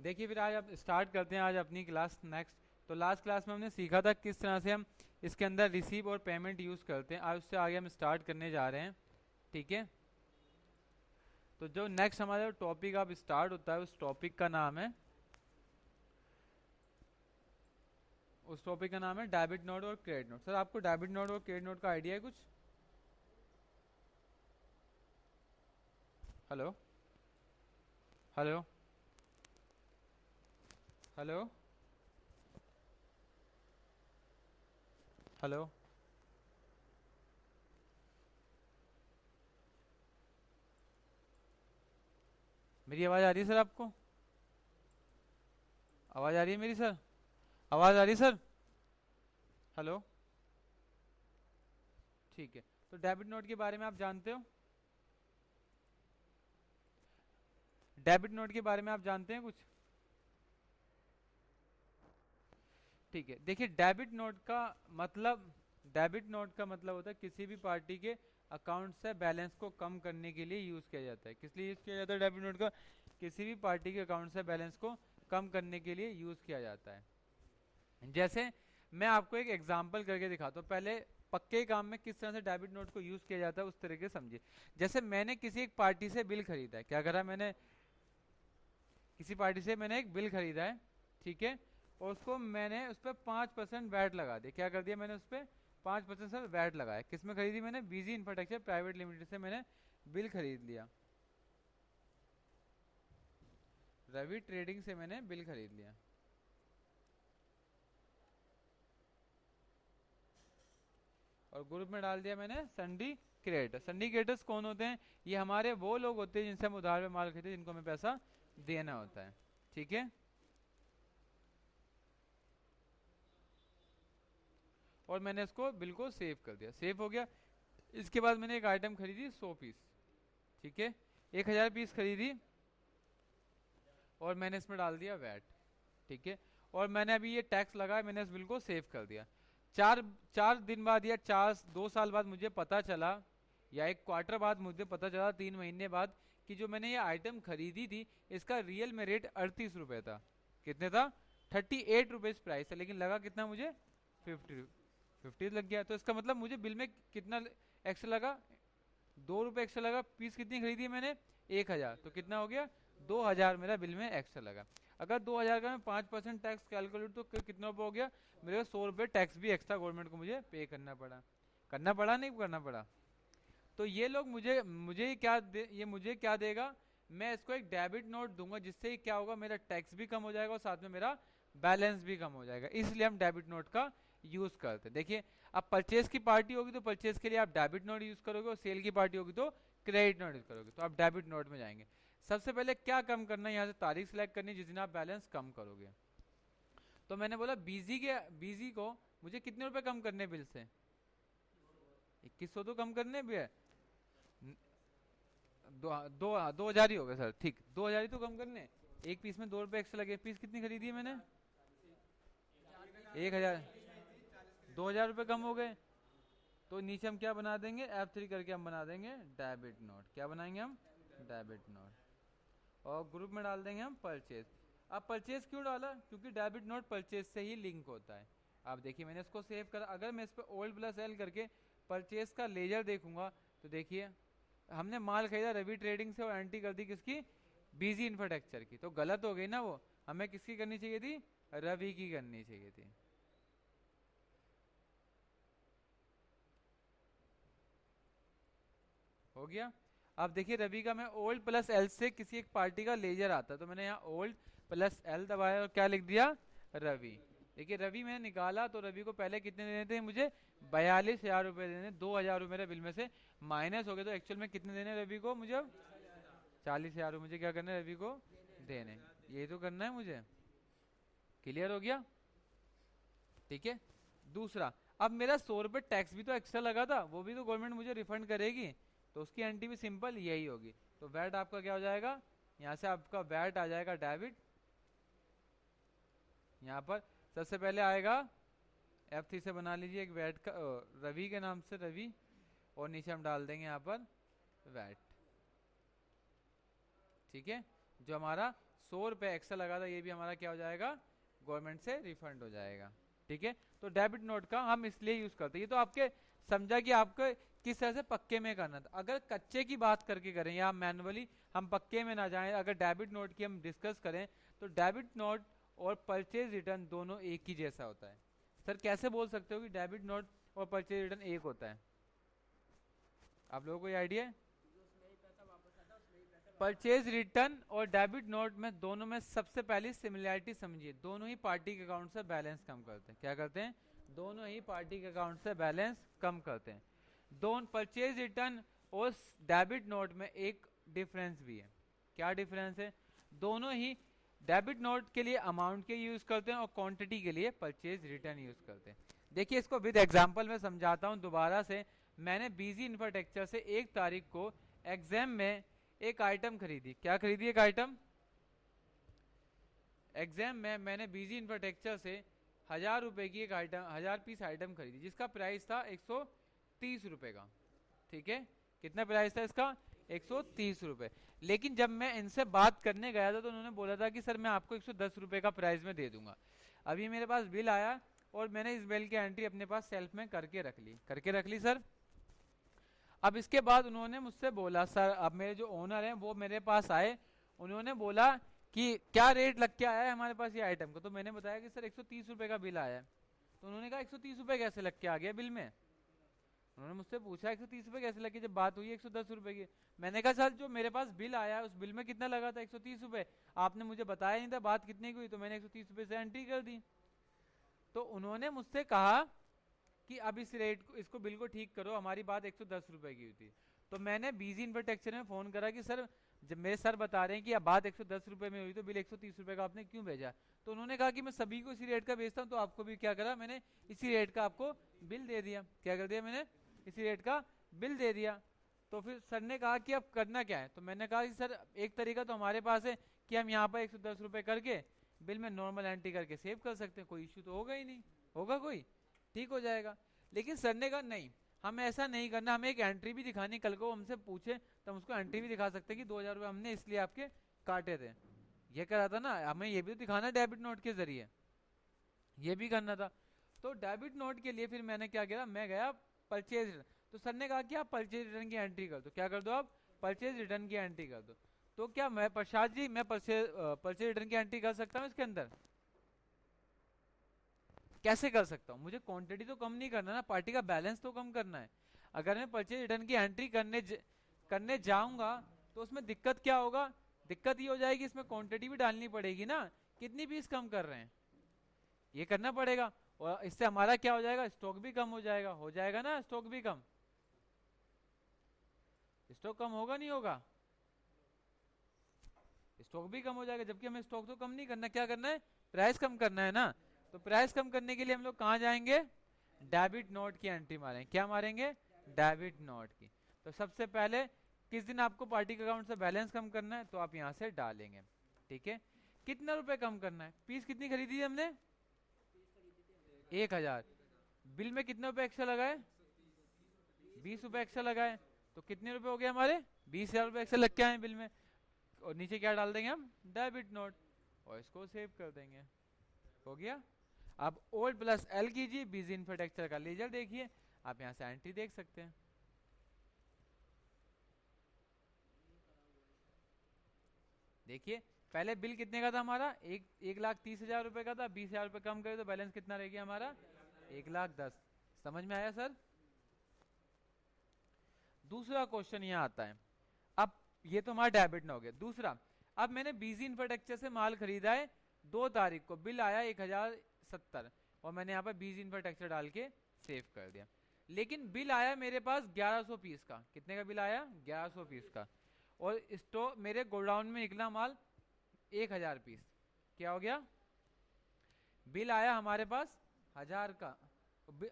देखिए फिर आज आप स्टार्ट करते हैं आज अपनी क्लास नेक्स्ट। तो लास्ट क्लास में हमने सीखा था किस तरह से हम इसके अंदर रिसीव और पेमेंट यूज़ करते हैं। आज उससे आगे हम स्टार्ट करने जा रहे हैं। ठीक है, तो जो नेक्स्ट हमारा टॉपिक अब स्टार्ट होता है उस टॉपिक का नाम है डेबिट नोट और क्रेडिट नोट। सर आपको डेबिट नोट और क्रेडिट नोट का आइडिया है कुछ? Hello hello hello hello. मेरी आवाज़ आ रही है सर आपको? आवाज़ आ रही है मेरी सर? आवाज़ आ रही है सर? हेलो। ठीक है, तो डेबिट नोट के बारे में आप जानते हो? डेबिट नोट के बारे में आप जानते हैं कुछ? ठीक है, देखिए डेबिट नोट का मतलब होता है किसी भी पार्टी के अकाउंट से बैलेंस को कम करने के लिए यूज किया जाता है। किस लिए यूज किया जाता है डेबिट नोट का? किसी भी पार्टी के अकाउंट से बैलेंस को कम करने के लिए यूज किया जाता है। जैसे मैं आपको एक एग्जांपल करके दिखाता हूँ। पहले पक्के काम में किस तरह से डेबिट नोट को यूज किया जाता है उस तरीके से समझिए। जैसे मैंने किसी एक पार्टी से बिल खरीदा है, क्या करा मैंने? किसी पार्टी से मैंने एक बिल खरीदा है, ठीक है, और उसको मैंने उस पर 5% वैट लगा दिया। क्या कर दिया मैंने? उस पर 5% वैट लगाया। किस में खरीदी मैंने? बीजी इंफ्रास्ट्रक्चर प्राइवेट लिमिटेड से मैंने बिल खरीद लिया। रवि ट्रेडिंग से मैंने बिल खरीद लिया और ग्रुप में डाल दिया मैंने संडी क्रिएटर। संडी क्रिएटर्स कौन होते हैं? ये हमारे वो लोग होते हैं जिनसे हम उधार पे माल खरीदते हैं, जिनको हमें पैसा देना होता है। ठीक है, और मैंने इसको बिल को सेव कर दिया। सेव हो गया। इसके बाद मैंने एक आइटम खरीदी 100 पीस, ठीक है, 1000 पीस खरीदी और मैंने इसमें डाल दिया वैट। ठीक है, और मैंने अभी ये टैक्स लगाया, मैंने इस बिल को सेव कर दिया। चार चार दिन बाद या 2 साल बाद मुझे पता चला, या एक क्वार्टर बाद मुझे पता चला, 3 महीने बाद, कि जो मैंने ये आइटम खरीदी थी इसका रियल में रेट 38 रुपए था। कितने था? 38 रुपीज प्राइस है, लेकिन लगा कितना मुझे? 50 लग गया। तो इसका मतलब मुझे बिल में कितना एक्स्ट्रा लगा? 2 रुपए एक्स्ट्रा लगा। पीस कितनी खरीदी है मैंने? 1000, तो कितना हो गया? 2000 मेरा बिल में एक्स्ट्रा लगा। अगर 2000 का मैं 5% टैक्स कैलकुलेट तो कितना रुपये हो गया? मेरे को 100 रुपये टैक्स भी एक्स्ट्रा गवर्नमेंट को मुझे पे करना पड़ा। करना पड़ा नहीं करना पड़ा? तो ये लोग ये मुझे क्या देगा? मैं इसको एक डेबिट नोट दूंगा, जिससे क्या होगा, मेरा टैक्स भी कम हो जाएगा और साथ में मेरा बैलेंस भी कम हो जाएगा। इसलिए हम डेबिट नोट का यूज करते हैं। देखिए, अब परचेज की पार्टी होगी तो परचेज के लिए आप डेबिट नोट यूज करोगे, और सेल की पार्टी होगी तो क्रेडिट नोट यूज करोगे। तो आप डेबिट नोट में जाएंगे। सबसे पहले क्या कम करना है, यहाँ से तारीख सेलेक्ट करनी है जिस दिन आप बैलेंस कम करोगे। तो मैंने बोला बीजी को मुझे कितने रुपए कम करने बिल से? 2100 तो कम करने भी है। दो हजार ही हो गए सर, ठीक, 2000 ही तो कम करने। एक पीस में 2 रुपए एक्स्ट्रा लगे। पीस कितनी खरीदी है मैंने? 1000। 2000 रुपये कम हो गए। तो नीचे हम क्या बना देंगे? F3 करके हम बना देंगे डेबिट नोट। क्या बनाएंगे हम? Debit note. और ग्रुप में डाल देंगे हम परचेज। अब परचेज क्यों डाला? क्योंकि डेबिट नोट परचेज से ही लिंक होता है। अब देखिए, मैंने इसको सेव करा। अगर मैं इस पर ओल्ड प्लस एल करके परचेज का लेजर देखूंगा तो देखिए, हमने माल खरीदा रवि ट्रेडिंग से और एंट्री कर दी किसकी? बीजी इंफ्रास्ट्रक्चर की। तो गलत हो गई ना वो। हमें किसकी करनी चाहिए थी? रवि की करनी चाहिए थी। हो गया। अब देखिए, रवि का मैं ओल्ड प्लस एल से किसी एक पार्टी का लेजर आता, तो मैंने यहाँ ओल्ड प्लस एल दबाया और क्या लिख दिया? रवि। देखिए, रवि मैंने निकाला तो रवि को पहले कितने देने थे मुझे? 42,000 रुपये देने। 2000 मेरे बिल में से माइनस हो गए, तो एक्चुअल में कितने देने रवि को मुझे? 40,000 मुझे क्या करना है? रवि को देने। ये तो करना है मुझे। क्लियर हो गया? ठीक है। दूसरा, अब मेरा 100 रुपये टैक्स भी तो एक्स्ट्रा लगा था, वो भी तो गवर्नमेंट मुझे रिफंड करेगी। तो उसकी एंट्री भी सिंपल यही होगी। तो वैट आपका क्या हो जाएगा? यहाँ से आपका वैट आ जाएगा डेबिट। यहाँ पर सबसे पहले आएगा F3 से बना लीजिए एक वैट का, रवि के नाम से रवि, और नीचे हम डाल देंगे यहाँ पर वैट। ठीक है, जो हमारा 100 रुपये एक्स्ट्रा लगा था, ये भी हमारा क्या हो जाएगा, गवर्नमेंट से रिफंड हो जाएगा। ठीक है, तो डेबिट नोट का हम इसलिए यूज करते हैं। ये तो आपके समझा कि आपको किस तरह से पक्के में करना था। अगर कच्चे की बात करके करें या मैनुअली, हम पक्के में ना जाएं, अगर डेबिट नोट की हम डिस्कस करें तो डेबिट नोट और परचेज रिटर्न दोनों एक ही जैसा होता है। सर कैसे बोल सकते हो कि डेबिट नोट और परचेज रिटर्न एक होता है? आप लोगों को ये आइडिया है? परचेज रिटर्न और डेबिट नोट में दोनों में सबसे पहली सिमिलरिटी समझिए, दोनों ही पार्टी के अकाउंट से बैलेंस कम करते हैं। क्या करते हैं? दोनों ही पार्टी के अकाउंट से बैलेंस कम करते हैं। दोनों परचेज रिटर्न और डेबिट नोट में एक डिफरेंस भी है। क्या डिफरेंस है? दोनों ही डेबिट नोट के लिए अमाउंट के यूज करते हैं और क्वांटिटी के लिए परचेज रिटर्न यूज करते हैं। देखिए इसको विद एग्जांपल में समझाता हूं दोबारा से। मैंने बीजी इंफ्रास्ट्रक्चर से 1 तारीख को एग्जाम में एक आइटम खरीदी। क्या खरीदी? एक आइटम। एग्जाम में मैंने बीजी इंफ्रास्ट्रक्चर से 1000 रुपए की एक आइटम, 1000 पीस आइटम खरीदी, जिसका प्राइस था 130 रुपए का। ठीक है, कितना प्राइस था इसका? 130 रुपए। लेकिन जब मैं इनसे बात करने गया था तो उन्होंने बोला था कि सर मैं आपको 110 रुपए का प्राइस में दे दूंगा। अभी मेरे पास बिल आया और मैंने इस बिल की एंट्री अपने पास सेल्फ में करके रख ली सर। अब इसके बाद उन्होंने मुझसे बोला, सर अब मेरे जो ओनर हैं वो मेरे पास आए, उन्होंने बोला कि क्या रेट लग के आया है हमारे पास ये आइटम का। तो मैंने बताया कि सर 130 रुपए का बिल आया है। तो उन्होंने कहा 130 रुपए कैसे लग के आ गया बिल में? उन्होंने मुझसे पूछा 130 रुपए कैसे लगे, जब बात हुई 110 रुपए की। मैंने कहा सर जो मेरे पास बिल आया है उस बिल में कितना लगा था? 130 रुपए। आपने मुझे बताया नहीं था बात कितने की हुई, तो मैंने 130 रुपए से एंट्री कर दी। तो उन्होंने मुझसे कहा कि अब इस रेट को, इसको बिल को ठीक करो, हमारी बात 110 रुपए की हुई थी। तो मैंने बीजी इंफ्रास्ट्रक्चर में फोन करा कि सर जब मेरे सर बता रहे हैं कि अब बात 110 रुपए में हुई तो बिल 130 रुपए का आपने क्यों भेजा? तो उन्होंने कहा कि मैं सभी को इसी रेट का भेजता हूँ, तो आपको भी क्या करा, मैंने इसी रेट का आपको बिल दे दिया। क्या कर दिया मैंने? इसी रेट का बिल दे दिया। तो फिर सर ने कहा कि अब करना क्या है? तो मैंने कहा कि सर एक तरीका तो हमारे पास है कि हम यहाँ पर 110 रुपए करके बिल में नॉर्मल एंट्री करके सेव कर सकते हैं, कोई इश्यू तो होगा ही नहीं, होगा कोई, ठीक हो जाएगा। लेकिन सर ने कहा नहीं, हमें ऐसा नहीं करना, हमें एक एंट्री भी दिखानी, कल को हमसे पूछे तो हम उसको एंट्री भी दिखा सकते हैं कि 2000 रुपये हमने इसलिए आपके काटे थे। ये करा था ना, हमें ये भी तो दिखाना डेबिट नोट के जरिए, ये भी करना था। तो डेबिट नोट के लिए फिर मैंने क्या किया, मैं गया परचेज रिटर्न। तो सर ने कहा कि आप परचेज रिटर्न की एंट्री कर दो। क्या कर दो आप? परचेज रिटर्न की एंट्री कर दो। तो क्या मैं प्रसाद जी मैं परचेज रिटर्न की एंट्री कर सकता हूँ इसके अंदर? कैसे कर सकता हूँ? मुझे क्वांटिटी तो कम नहीं करना ना, पार्टी का बैलेंस तो कम करना है। अगर मैं परचेज रिटर्न की एंट्री करने जाऊंगा तो उसमें दिक्कत क्या होगा? दिक्कत ये हो जाएगी इसमें क्वांटिटी भी डालनी पड़ेगी ना, कितनी पीस कम कर रहे हैं ये करना पड़ेगा। और इससे हमारा क्या हो जाएगा? स्टॉक भी कम हो जाएगा ना, स्टॉक भी कम। स्टॉक कम होगा नहीं होगा? स्टॉक भी कम हो जाएगा, जबकि हमें स्टॉक तो कम नहीं करना, क्या करना है? प्राइस कम करना है ना। तो प्राइस कम करने के लिए हम लोग कहाँ जाएंगे? डेबिट नोट की एंट्री मारेंगे। क्या मारेंगे? डेबिट नोट की। तो सबसे पहले किस दिन आपको पार्टी के अकाउंट से बैलेंस कम करना है तो आप यहाँ से डालेंगे। ठीक है, कितना रुपए कम करना है? पीस कितनी खरीदी थी हमने? 1000। बिल में कितने रुपए एक्स्ट्रा लगाए? 20 रुपए एक्स्ट्रा लगाए। तो कितने रुपए हो गए हमारे? 20,000 रुपए एक्स्ट्रा लग के आए बिल में। और नीचे क्या डाल देंगे हम? डेबिट नोट, और इसको सेव कर देंगे। हो गया। अब ओल्ड प्लस एल कीजिए, बीजी इंफ्रास्ट्रक्चर का लेजर देखिए, आप यहां से एंट्री देख सकते हैं। देखिए पहले बिल कितने का था हमारा? 1,30,000 रुपए का था। 20,000 रुपए कम करे तो बैलेंस कितना रह गया हमारा? 1,10,000। समझ में आया सर? दूसरा क्वेश्चन यहाँ आता है। अब ये तो हमारा डेबिट ना हो गया। दूसरा, अब मैंने बीजी इंफ्रास्ट्रक्चर से माल खरीदा है 2 तारीख को, बिल आया 1070 और मैंने यहाँ पर बीजी इंफ्रास्ट्रक्चर डाल के सेव कर दिया। लेकिन बिल आया मेरे पास 1100 पीस का। कितने का बिल आया? 1100 पीस का। और स्टॉक मेरे गोडाउन में निकला माल 1000 पीस। क्या हो गया? बिल आया हमारे पास 1000 का,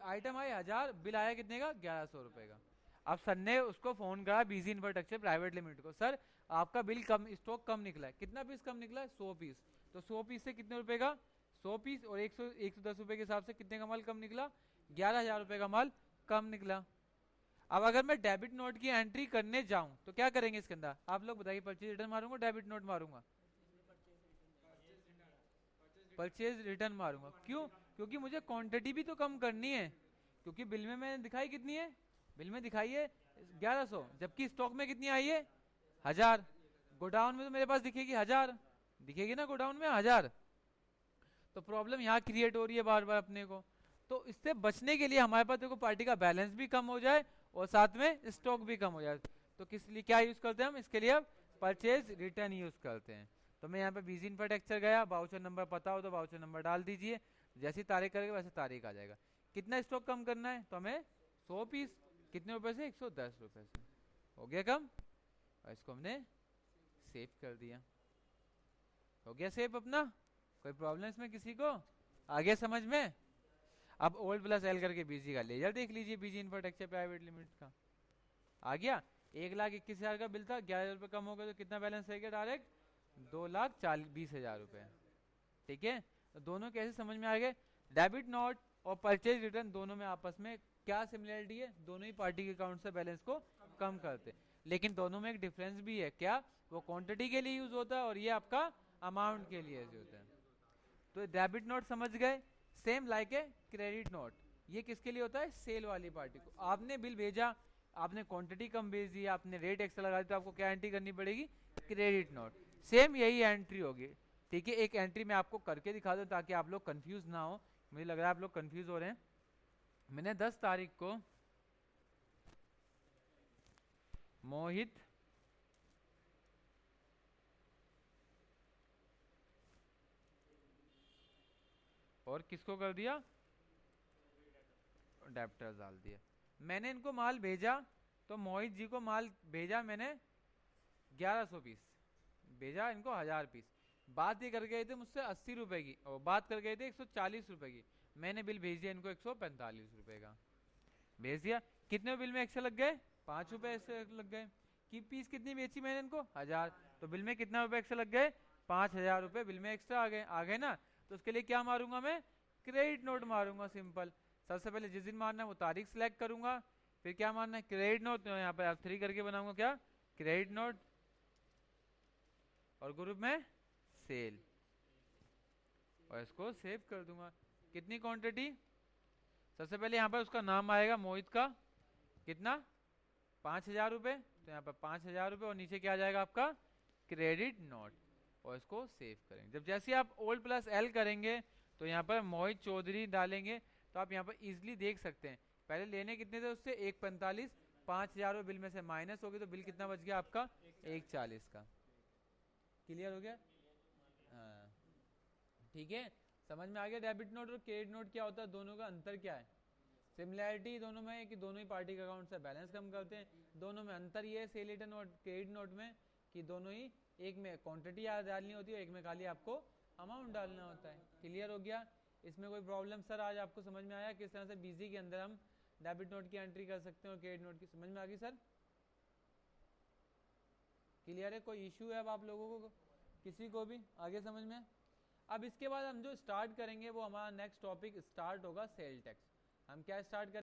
आइटम आया 1000, बिल आया कितने का? 1100 रुपए का। अब सर ने उसको फोन करा बीजी इंफ्रास्ट्रक्चर प्राइवेट लिमिटेड को, सर आपका बिल कम, स्टॉक कम निकला है। कितना पीस कम निकला है? 100 पीस। तो 100 पीस से कितने रुपए का? 100 पीस, और 110 रुपए के हिसाब से कितने का माल कम निकला? 11,000 रुपए का माल कम निकला। अब अगर मैं डेबिट नोट की एंट्री करने जाऊं तो क्या करेंगे इसके अंदर? आप लोग बताइए, परचेज रिटर्न मारूंगा डेबिट नोट मारूंगा? परचेज रिटर्न मारूंगा। क्यों? क्योंकि मुझे क्वांटिटी भी तो कम करनी है, क्योंकि बिल में मैंने दिखाई कितनी है, बिल में दिखाई है 1100, जबकि स्टॉक में कितनी आई है 1000। गोडाउन में तो मेरे पास दिखेगी 1000, दिखेगी ना गोडाउन में 1000। तो प्रॉब्लम यहाँ क्रिएट हो रही है बार बार अपने को। तो इससे बचने के लिए हमारे पास देखो पार्टी का बैलेंस भी कम हो जाए और साथ में स्टॉक भी कम हो जाए, तो किस लिए क्या यूज करते हैं हम इसके लिए? अब परचेज रिटर्न यूज करते हैं। तो मैं यहाँ पे बीजी इंफ्रास्ट्रक्चर गया, वाउचर नंबर पता हो तो वाउचर नंबर डाल दीजिए, जैसी तारीख करेंगे वैसे तारीख आ जाएगा। कितना स्टॉक कम करना है? तो हमें 100 पीस, कितने रुपए से? 110 रुपए से। हो गया कम, और इसको हमने सेव कर दिया। हो गया सेव अपना। कोई प्रॉब्लम इसमें किसी को? आगे समझ में? अब ओल्ड प्लस एल करके बीजी का लेजर देख लीजिए, बीजी इंफ्रास्ट्रक्चर प्राइवेट लिमिटेड का आ गया। 1,21,000 का बिल था, 11 रुपए कम हो गया तो कितना बैलेंस रहेगा? डायरेक्ट 2,20,000 रुपए। ठीक है, तो दोनों कैसे समझ में आ गए? डेबिट नोट और परचेज रिटर्न दोनों में आपस में क्या सिमिलरिटी है? दोनों ही पार्टी के अकाउंट से बैलेंस को कम करते, लेकिन दोनों में एक डिफरेंस भी है। क्या? वो क्वांटिटी के लिए यूज होता है और ये आपका अमाउंट के लिए यूज होता है। तो डेबिट नोट समझ गए, same like a credit note. ये किसके लिए होता है? सेल वाली पार्टी को। आपने बिल भेजा, आपने क्वांटिटी कम भेज दी, आपने रेट एक्स्ट्रा लगा दिया, तो आपको क्या एंट्री करनी पड़ेगी? Credit note. सेम यही एंट्री होगी। ठीक है, एक एंट्री मैं आपको करके दिखा दूं ताकि आप लोग कंफ्यूज ना हो। मुझे लग रहा है आप लोग कंफ्यूज हो रहे हैं। मैंने 10 तारीख को मोहित और किसको कर दिया? डेप्टर्स डाल दिया। मैंने इनको माल भेजा, तो मोहित जी को माल भेजा मैंने 1100 पीस, भेजा इनको 1000 पीस। बात ये कर गए थे मुझसे 80 रुपए की, और बात कर गए थे 140 रुपए की। मैंने बिल भेज दिया इनको 145 रुपए का भेज दिया। कितने बिल में एक्स्ट्रा लग गए? 5 रुपए ऐसे लग गए। कि पीस कितनी बेची मैंने इनको? 1000, तो बिल में कितना रुपए एक्स्ट्रा लग गए? 5000 रुपए बिल में एक्स्ट्रा आ गए ना। तो उसके लिए क्या मारूंगा मैं? क्रेडिट नोट मारूंगा, सिंपल। सबसे पहले जिस दिन मारना है वो तारीख सिलेक्ट करूंगा, फिर क्या मारना है? Credit note. तो यहाँ पे F3 करके बनाऊंगा क्या? क्रेडिट नोट, और ग्रुप में सेल, और इसको सेव कर दूंगा। कितनी क्वांटिटी? सबसे पहले यहाँ पर उसका नाम आएगा मोहित का, कितना? 5000 रुपए। तो यहाँ पर 5000 रुपए, और नीचे क्या आ जाएगा आपका? क्रेडिट नोट, और इसको सेव करेंगे। जब जैसे आप ओल्ड प्लस एल करेंगे तो यहाँ पर मोहित चौधरी डालेंगे, तो आप यहाँ पर इजिली देख सकते हैं पहले लेने कितने थे उससे? 145। 5000 बिल में से माइनस हो गए तो बिल कितना बच गया आपका? 140 का। क्लियर हो गया? हाँ, ठीक है, समझ में आ गया। डेबिट नोट और क्रेडिट नोट क्या होता है, दोनों का अंतर क्या है? सिमिलैरिटी दोनों में है कि दोनों ही पार्टी के अकाउंट से बैलेंस कम करते हैं। दोनों में अंतर ये है सेल रिटर्न और क्रेडिट नोट में, कि दोनों ही, एक में क्वांटिटी डालनी होती है, एक में खाली आपको अमाउंट डालना होता है। क्लियर हो गया? इसमें कोई प्रॉब्लम सर आज आपको समझ में आया किस तरह से बीजी के अंदर हम डेबिट नोट की एंट्री कर सकते हैं और क्रेडिट नोट की? समझ में आ गई सर? क्लियर है? कोई इशू है अब आप लोगों को, किसी को भी आगे समझ में? अब इसके बाद हम जो स्टार्ट करेंगे वो हमारा नेक्स्ट टॉपिक स्टार्ट होगा सेल टैक्स। हम क्या स्टार्ट करेंगे?